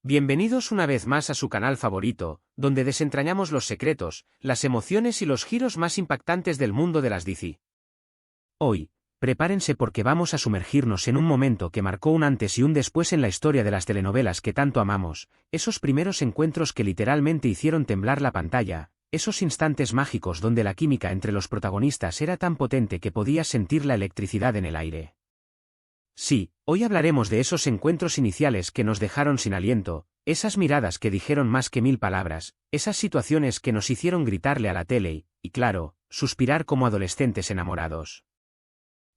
Bienvenidos una vez más a su canal favorito, donde desentrañamos los secretos, las emociones y los giros más impactantes del mundo de las DC. Hoy, prepárense porque vamos a sumergirnos en un momento que marcó un antes y un después en la historia de las telenovelas que tanto amamos, esos primeros encuentros que literalmente hicieron temblar la pantalla, esos instantes mágicos donde la química entre los protagonistas era tan potente que podías sentir la electricidad en el aire. Sí, hoy hablaremos de esos encuentros iniciales que nos dejaron sin aliento, esas miradas que dijeron más que 1000 palabras, esas situaciones que nos hicieron gritarle a la tele y, claro, suspirar como adolescentes enamorados.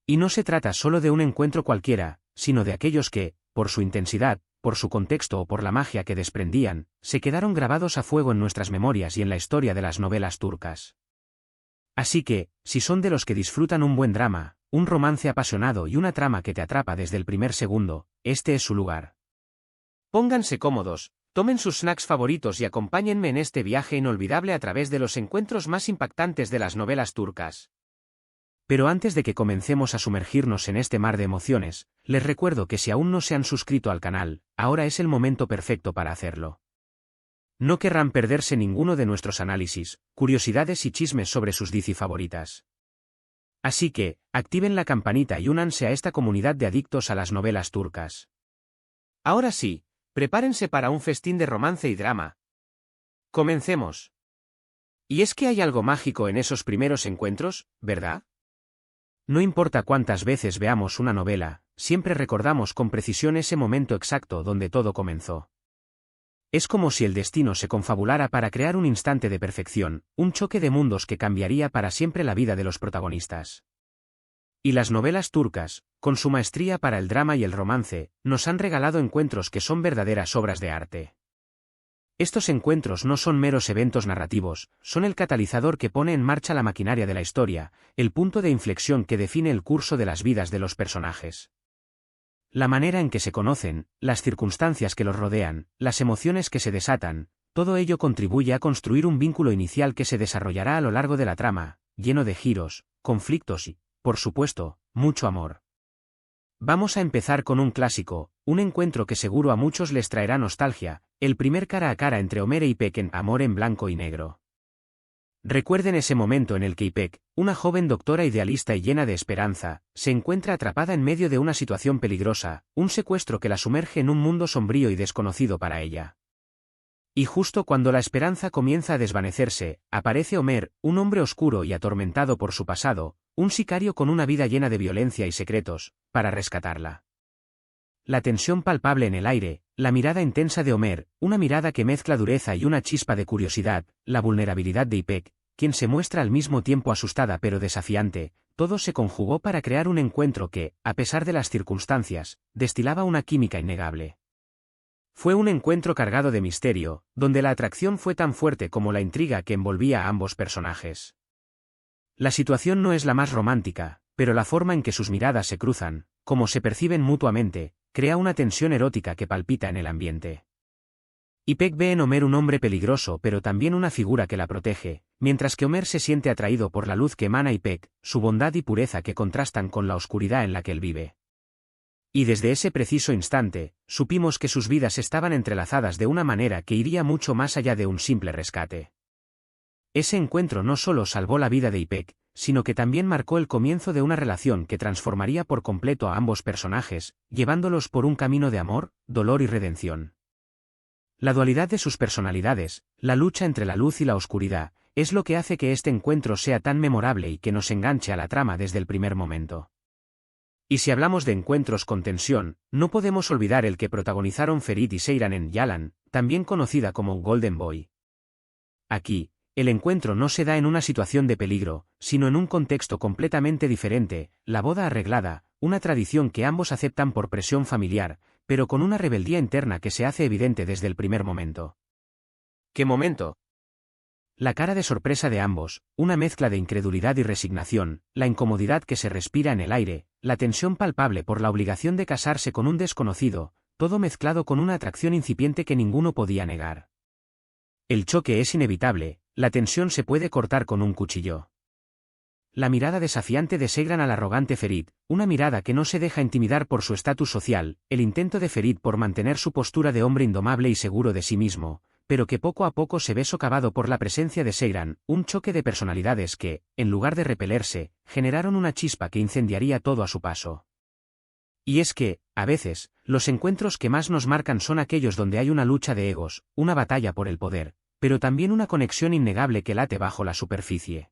Y no se trata solo de un encuentro cualquiera, sino de aquellos que, por su intensidad, por su contexto o por la magia que desprendían, se quedaron grabados a fuego en nuestras memorias y en la historia de las novelas turcas. Así que, si son de los que disfrutan un buen drama, un romance apasionado y una trama que te atrapa desde el primer segundo, este es su lugar. Pónganse cómodos, tomen sus snacks favoritos y acompáñenme en este viaje inolvidable a través de los encuentros más impactantes de las novelas turcas. Pero antes de que comencemos a sumergirnos en este mar de emociones, les recuerdo que si aún no se han suscrito al canal, ahora es el momento perfecto para hacerlo. No querrán perderse ninguno de nuestros análisis, curiosidades y chismes sobre sus DC favoritas. Así que, activen la campanita y únanse a esta comunidad de adictos a las novelas turcas. Ahora sí, prepárense para un festín de romance y drama. Comencemos. Y es que hay algo mágico en esos primeros encuentros, ¿verdad? No importa cuántas veces veamos una novela, siempre recordamos con precisión ese momento exacto donde todo comenzó. Es como si el destino se confabulara para crear un instante de perfección, un choque de mundos que cambiaría para siempre la vida de los protagonistas. Y las novelas turcas, con su maestría para el drama y el romance, nos han regalado encuentros que son verdaderas obras de arte. Estos encuentros no son meros eventos narrativos, son el catalizador que pone en marcha la maquinaria de la historia, el punto de inflexión que define el curso de las vidas de los personajes. La manera en que se conocen, las circunstancias que los rodean, las emociones que se desatan, todo ello contribuye a construir un vínculo inicial que se desarrollará a lo largo de la trama, lleno de giros, conflictos y, por supuesto, mucho amor. Vamos a empezar con un clásico, un encuentro que seguro a muchos les traerá nostalgia, el primer cara a cara entre Ömer e İpek en Amor en blanco y negro. Recuerden ese momento en el que İpek, una joven doctora idealista y llena de esperanza, se encuentra atrapada en medio de una situación peligrosa, un secuestro que la sumerge en un mundo sombrío y desconocido para ella. Y justo cuando la esperanza comienza a desvanecerse, aparece Ömer, un hombre oscuro y atormentado por su pasado, un sicario con una vida llena de violencia y secretos, para rescatarla. La tensión palpable en el aire, la mirada intensa de Ömer, una mirada que mezcla dureza y una chispa de curiosidad, la vulnerabilidad de İpek, quien se muestra al mismo tiempo asustada pero desafiante, todo se conjugó para crear un encuentro que, a pesar de las circunstancias, destilaba una química innegable. Fue un encuentro cargado de misterio, donde la atracción fue tan fuerte como la intriga que envolvía a ambos personajes. La situación no es la más romántica, pero la forma en que sus miradas se cruzan, como se perciben mutuamente, crea una tensión erótica que palpita en el ambiente. İpek ve en Ömer un hombre peligroso pero también una figura que la protege, mientras que Ömer se siente atraído por la luz que emana İpek, su bondad y pureza que contrastan con la oscuridad en la que él vive. Y desde ese preciso instante, supimos que sus vidas estaban entrelazadas de una manera que iría mucho más allá de un simple rescate. Ese encuentro no solo salvó la vida de İpek, sino que también marcó el comienzo de una relación que transformaría por completo a ambos personajes, llevándolos por un camino de amor, dolor y redención. La dualidad de sus personalidades, la lucha entre la luz y la oscuridad, es lo que hace que este encuentro sea tan memorable y que nos enganche a la trama desde el primer momento. Y si hablamos de encuentros con tensión, no podemos olvidar el que protagonizaron Ferit y Seyran en Yalan, también conocida como Golden Boy. Aquí, el encuentro no se da en una situación de peligro, sino en un contexto completamente diferente, la boda arreglada, una tradición que ambos aceptan por presión familiar, pero con una rebeldía interna que se hace evidente desde el primer momento. ¿Qué momento? La cara de sorpresa de ambos, una mezcla de incredulidad y resignación, la incomodidad que se respira en el aire, la tensión palpable por la obligación de casarse con un desconocido, todo mezclado con una atracción incipiente que ninguno podía negar. El choque es inevitable, la tensión se puede cortar con un cuchillo. la mirada desafiante de Segran al arrogante Ferit, una mirada que no se deja intimidar por su estatus social, el intento de Ferit por mantener su postura de hombre indomable y seguro de sí mismo, pero que poco a poco se ve socavado por la presencia de Segran, un choque de personalidades que, en lugar de repelerse, generaron una chispa que incendiaría todo a su paso. Y es que, a veces, los encuentros que más nos marcan son aquellos donde hay una lucha de egos, una batalla por el poder, pero también una conexión innegable que late bajo la superficie.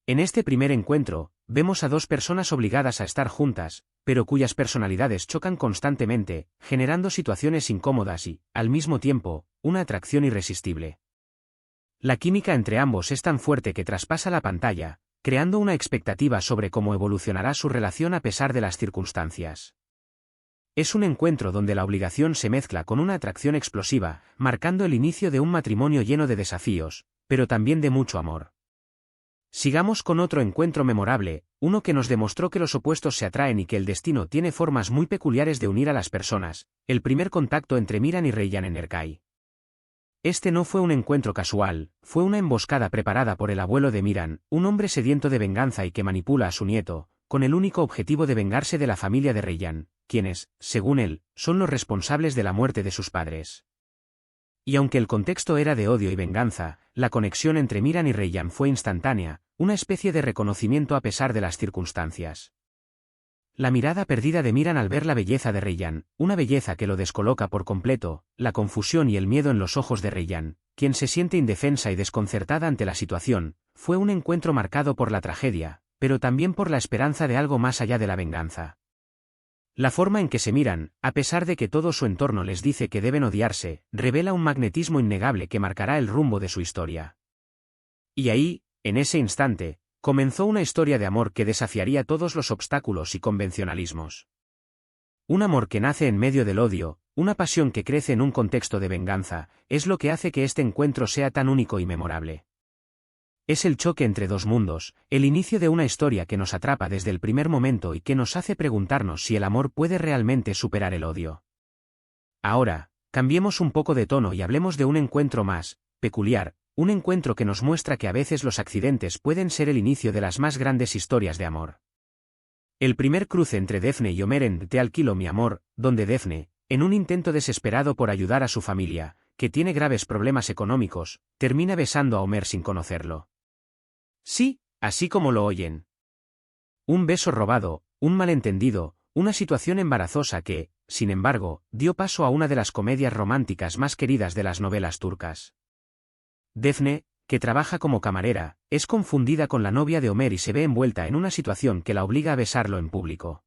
En este primer encuentro, vemos a dos personas obligadas a estar juntas, pero cuyas personalidades chocan constantemente, generando situaciones incómodas y, al mismo tiempo, una atracción irresistible. La química entre ambos es tan fuerte que traspasa la pantalla, creando una expectativa sobre cómo evolucionará su relación a pesar de las circunstancias. Es un encuentro donde la obligación se mezcla con una atracción explosiva, marcando el inicio de un matrimonio lleno de desafíos, pero también de mucho amor. Sigamos con otro encuentro memorable, uno que nos demostró que los opuestos se atraen y que el destino tiene formas muy peculiares de unir a las personas, el primer contacto entre Miran y Reyyan en Erkai. Este no fue un encuentro casual, fue una emboscada preparada por el abuelo de Miran, un hombre sediento de venganza y que manipula a su nieto, con el único objetivo de vengarse de la familia de Reyyan, quienes, según él, son los responsables de la muerte de sus padres. Y aunque el contexto era de odio y venganza, la conexión entre Miran y Reyyan fue instantánea, una especie de reconocimiento a pesar de las circunstancias. La mirada perdida de Miran al ver la belleza de Reyyan, una belleza que lo descoloca por completo, la confusión y el miedo en los ojos de Reyyan, quien se siente indefensa y desconcertada ante la situación, fue un encuentro marcado por la tragedia, pero también por la esperanza de algo más allá de la venganza. La forma en que se miran, a pesar de que todo su entorno les dice que deben odiarse, revela un magnetismo innegable que marcará el rumbo de su historia. Y ahí, en ese instante, comenzó una historia de amor que desafiaría todos los obstáculos y convencionalismos. Un amor que nace en medio del odio, una pasión que crece en un contexto de venganza, es lo que hace que este encuentro sea tan único y memorable. Es el choque entre dos mundos, el inicio de una historia que nos atrapa desde el primer momento y que nos hace preguntarnos si el amor puede realmente superar el odio. Ahora, cambiemos un poco de tono y hablemos de un encuentro más peculiar, un encuentro que nos muestra que a veces los accidentes pueden ser el inicio de las más grandes historias de amor. El primer cruce entre Defne y Omer en Te alquilo mi amor, donde Defne, en un intento desesperado por ayudar a su familia, que tiene graves problemas económicos, termina besando a Omer sin conocerlo. Sí, así como lo oyen. Un beso robado, un malentendido, una situación embarazosa que, sin embargo, dio paso a una de las comedias románticas más queridas de las novelas turcas. Defne, que trabaja como camarera, es confundida con la novia de Omer y se ve envuelta en una situación que la obliga a besarlo en público.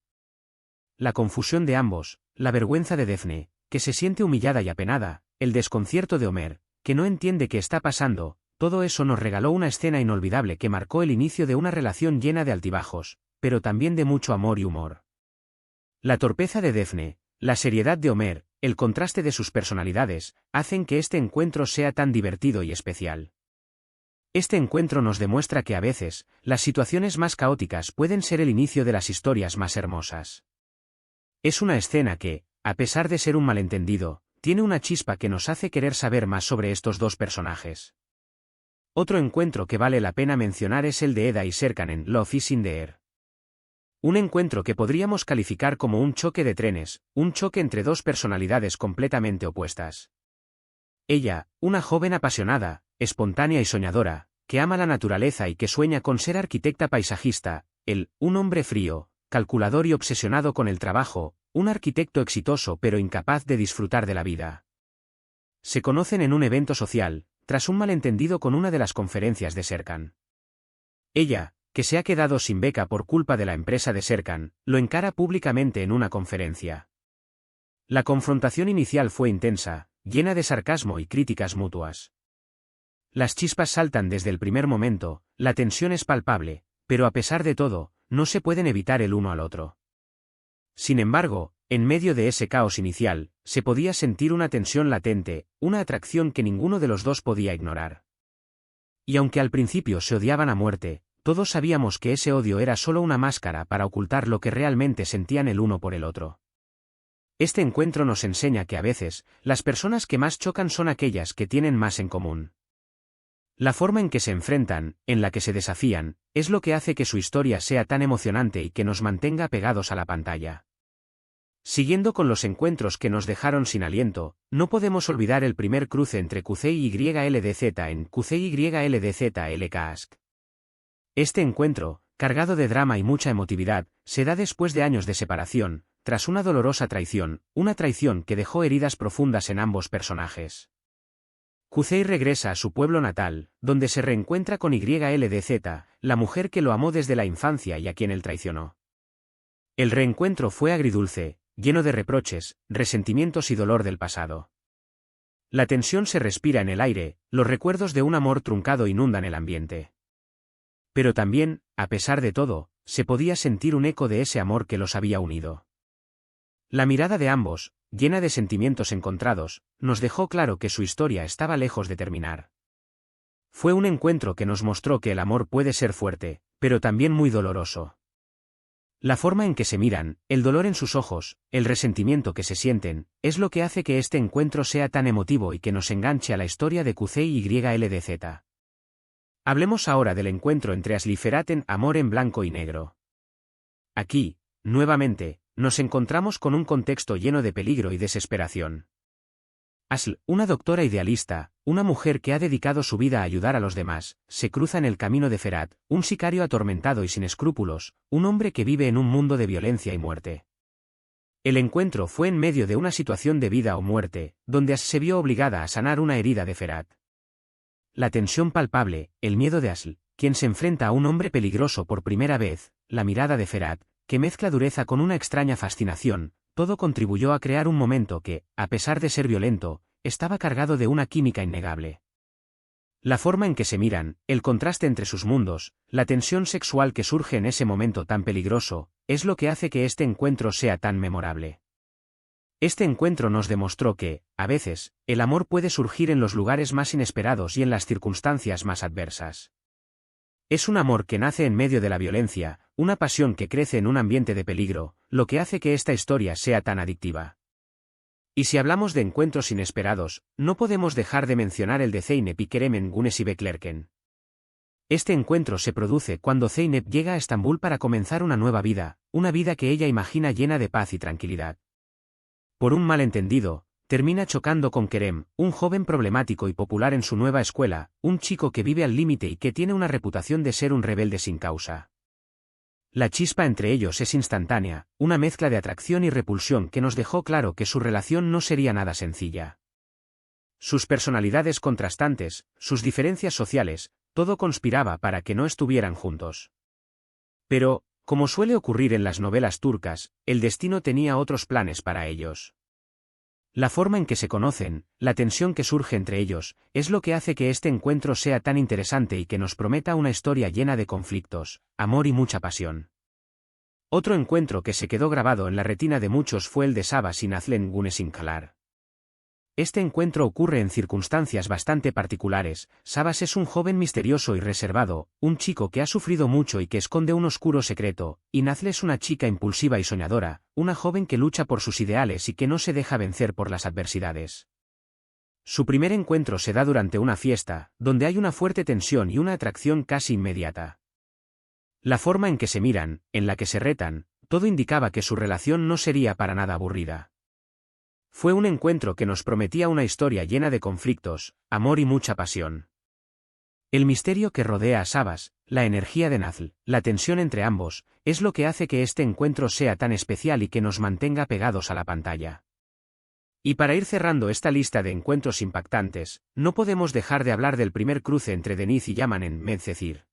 La confusión de ambos, la vergüenza de Defne, que se siente humillada y apenada, el desconcierto de Omer, que no entiende qué está pasando, todo eso nos regaló una escena inolvidable que marcó el inicio de una relación llena de altibajos, pero también de mucho amor y humor. La torpeza de Defne, la seriedad de Omer, el contraste de sus personalidades, hacen que este encuentro sea tan divertido y especial. Este encuentro nos demuestra que a veces, las situaciones más caóticas pueden ser el inicio de las historias más hermosas. Es una escena que, a pesar de ser un malentendido, tiene una chispa que nos hace querer saber más sobre estos dos personajes. Otro encuentro que vale la pena mencionar es el de Eda y Serkan en Love is in the Air. Un encuentro que podríamos calificar como un choque de trenes, un choque entre dos personalidades completamente opuestas. Ella, una joven apasionada, espontánea y soñadora, que ama la naturaleza y que sueña con ser arquitecta paisajista, él, un hombre frío, calculador y obsesionado con el trabajo, un arquitecto exitoso pero incapaz de disfrutar de la vida. Se conocen en un evento social, tras un malentendido con una de las conferencias de Serkan. Ella, que se ha quedado sin beca por culpa de la empresa de Serkan, lo encara públicamente en una conferencia. La confrontación inicial fue intensa, llena de sarcasmo y críticas mutuas. Las chispas saltan desde el primer momento, la tensión es palpable, pero a pesar de todo, no se pueden evitar el uno al otro. Sin embargo, en medio de ese caos inicial, se podía sentir una tensión latente, una atracción que ninguno de los dos podía ignorar. Y aunque al principio se odiaban a muerte, todos sabíamos que ese odio era solo una máscara para ocultar lo que realmente sentían el uno por el otro. Este encuentro nos enseña que a veces, las personas que más chocan son aquellas que tienen más en común. La forma en que se enfrentan, en la que se desafían, es lo que hace que su historia sea tan emocionante y que nos mantenga pegados a la pantalla. Siguiendo con los encuentros que nos dejaron sin aliento, no podemos olvidar el primer cruce entre Kusei y YLDZ en Kusei YLDZ LKASK. Este encuentro, cargado de drama y mucha emotividad, se da después de años de separación, tras una dolorosa traición, una traición que dejó heridas profundas en ambos personajes. Kusei regresa a su pueblo natal, donde se reencuentra con YLDZ, la mujer que lo amó desde la infancia y a quien él traicionó. El reencuentro fue agridulce, lleno de reproches, resentimientos y dolor del pasado. La tensión se respira en el aire, los recuerdos de un amor truncado inundan el ambiente. Pero también, a pesar de todo, se podía sentir un eco de ese amor que los había unido. La mirada de ambos, llena de sentimientos encontrados, nos dejó claro que su historia estaba lejos de terminar. Fue un encuentro que nos mostró que el amor puede ser fuerte, pero también muy doloroso. La forma en que se miran, el dolor en sus ojos, el resentimiento que se sienten, es lo que hace que este encuentro sea tan emotivo y que nos enganche a la historia de Kusei y YLDZ. Hablemos ahora del encuentro entre Asl y Ferhat en Amor en Blanco y Negro. Aquí, nuevamente, nos encontramos con un contexto lleno de peligro y desesperación. Asl, una doctora idealista, una mujer que ha dedicado su vida a ayudar a los demás, se cruza en el camino de Ferhat, un sicario atormentado y sin escrúpulos, un hombre que vive en un mundo de violencia y muerte. El encuentro fue en medio de una situación de vida o muerte, donde Asl se vio obligada a sanar una herida de Ferhat. La tensión palpable, el miedo de Asl, quien se enfrenta a un hombre peligroso por primera vez, la mirada de Ferhat, que mezcla dureza con una extraña fascinación, todo contribuyó a crear un momento que, a pesar de ser violento, estaba cargado de una química innegable. La forma en que se miran, el contraste entre sus mundos, la tensión sexual que surge en ese momento tan peligroso, es lo que hace que este encuentro sea tan memorable. Este encuentro nos demostró que, a veces, el amor puede surgir en los lugares más inesperados y en las circunstancias más adversas. Es un amor que nace en medio de la violencia, una pasión que crece en un ambiente de peligro, lo que hace que esta historia sea tan adictiva. Y si hablamos de encuentros inesperados, no podemos dejar de mencionar el de Zeynep y Kerem en Güneş y Beklerken. Este encuentro se produce cuando Zeynep llega a Estambul para comenzar una nueva vida, una vida que ella imagina llena de paz y tranquilidad. Por un malentendido, termina chocando con Kerem, un joven problemático y popular en su nueva escuela, un chico que vive al límite y que tiene una reputación de ser un rebelde sin causa. La chispa entre ellos es instantánea, una mezcla de atracción y repulsión que nos dejó claro que su relación no sería nada sencilla. Sus personalidades contrastantes, sus diferencias sociales, todo conspiraba para que no estuvieran juntos. Pero, como suele ocurrir en las novelas turcas, el destino tenía otros planes para ellos. La forma en que se conocen, la tensión que surge entre ellos, es lo que hace que este encuentro sea tan interesante y que nos prometa una historia llena de conflictos, amor y mucha pasión. Otro encuentro que se quedó grabado en la retina de muchos fue el de Sabas y Nazlı en Güneş Inkalar. Este encuentro ocurre en circunstancias bastante particulares. Sabas es un joven misterioso y reservado, un chico que ha sufrido mucho y que esconde un oscuro secreto, y Nazlı es una chica impulsiva y soñadora, una joven que lucha por sus ideales y que no se deja vencer por las adversidades. Su primer encuentro se da durante una fiesta, donde hay una fuerte tensión y una atracción casi inmediata. La forma en que se miran, en la que se retan, todo indicaba que su relación no sería para nada aburrida. Fue un encuentro que nos prometía una historia llena de conflictos, amor y mucha pasión. El misterio que rodea a Sabas, la energía de Nazlı, la tensión entre ambos, es lo que hace que este encuentro sea tan especial y que nos mantenga pegados a la pantalla. Y para ir cerrando esta lista de encuentros impactantes, no podemos dejar de hablar del primer cruce entre Deniz y Yaman en Medcezir.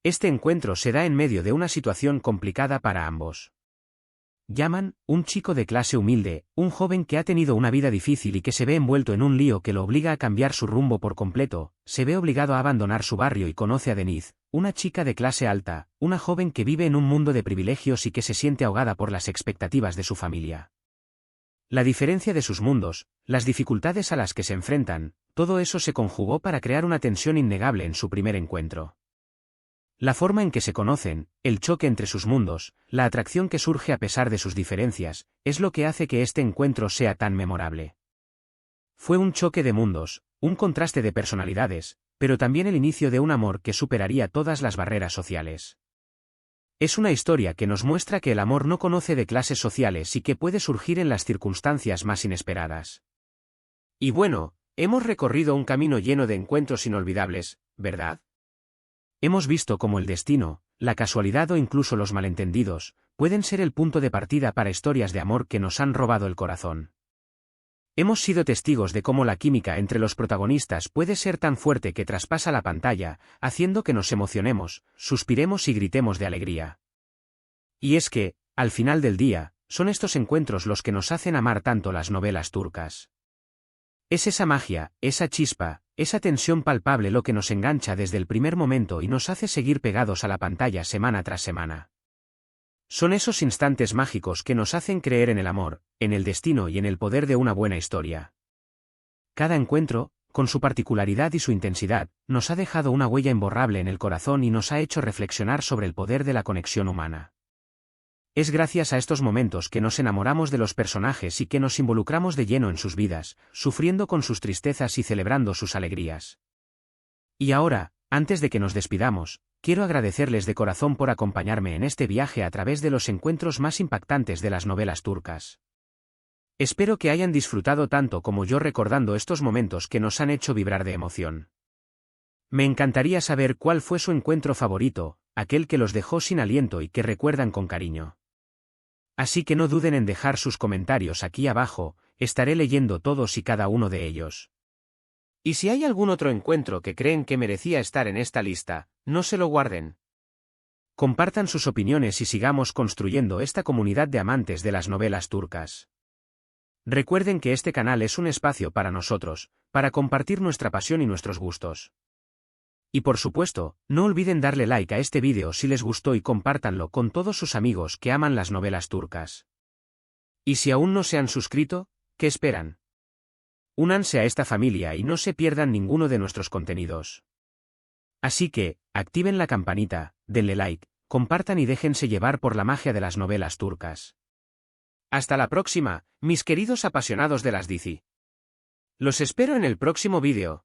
Este encuentro se da en medio de una situación complicada para ambos. Yaman, un chico de clase humilde, un joven que ha tenido una vida difícil y que se ve envuelto en un lío que lo obliga a cambiar su rumbo por completo, se ve obligado a abandonar su barrio y conoce a Deniz, una chica de clase alta, una joven que vive en un mundo de privilegios y que se siente ahogada por las expectativas de su familia. La diferencia de sus mundos, las dificultades a las que se enfrentan, todo eso se conjugó para crear una tensión innegable en su primer encuentro. La forma en que se conocen, el choque entre sus mundos, la atracción que surge a pesar de sus diferencias, es lo que hace que este encuentro sea tan memorable. Fue un choque de mundos, un contraste de personalidades, pero también el inicio de un amor que superaría todas las barreras sociales. Es una historia que nos muestra que el amor no conoce de clases sociales y que puede surgir en las circunstancias más inesperadas. Y bueno, hemos recorrido un camino lleno de encuentros inolvidables, ¿verdad? Hemos visto cómo el destino, la casualidad o incluso los malentendidos, pueden ser el punto de partida para historias de amor que nos han robado el corazón. Hemos sido testigos de cómo la química entre los protagonistas puede ser tan fuerte que traspasa la pantalla, haciendo que nos emocionemos, suspiremos y gritemos de alegría. Y es que, al final del día, son estos encuentros los que nos hacen amar tanto las novelas turcas. Es esa magia, esa chispa, esa tensión palpable lo que nos engancha desde el primer momento y nos hace seguir pegados a la pantalla semana tras semana. Son esos instantes mágicos que nos hacen creer en el amor, en el destino y en el poder de una buena historia. Cada encuentro, con su particularidad y su intensidad, nos ha dejado una huella imborrable en el corazón y nos ha hecho reflexionar sobre el poder de la conexión humana. Es gracias a estos momentos que nos enamoramos de los personajes y que nos involucramos de lleno en sus vidas, sufriendo con sus tristezas y celebrando sus alegrías. Y ahora, antes de que nos despidamos, quiero agradecerles de corazón por acompañarme en este viaje a través de los encuentros más impactantes de las novelas turcas. Espero que hayan disfrutado tanto como yo recordando estos momentos que nos han hecho vibrar de emoción. Me encantaría saber cuál fue su encuentro favorito, aquel que los dejó sin aliento y que recuerdan con cariño. Así que no duden en dejar sus comentarios aquí abajo, estaré leyendo todos y cada uno de ellos. Y si hay algún otro encuentro que creen que merecía estar en esta lista, no se lo guarden. Compartan sus opiniones y sigamos construyendo esta comunidad de amantes de las novelas turcas. Recuerden que este canal es un espacio para nosotros, para compartir nuestra pasión y nuestros gustos. Y por supuesto, no olviden darle like a este vídeo si les gustó y compártanlo con todos sus amigos que aman las novelas turcas. Y si aún no se han suscrito, ¿qué esperan? Únanse a esta familia y no se pierdan ninguno de nuestros contenidos. Así que, activen la campanita, denle like, compartan y déjense llevar por la magia de las novelas turcas. Hasta la próxima, mis queridos apasionados de las dizi. Los espero en el próximo vídeo.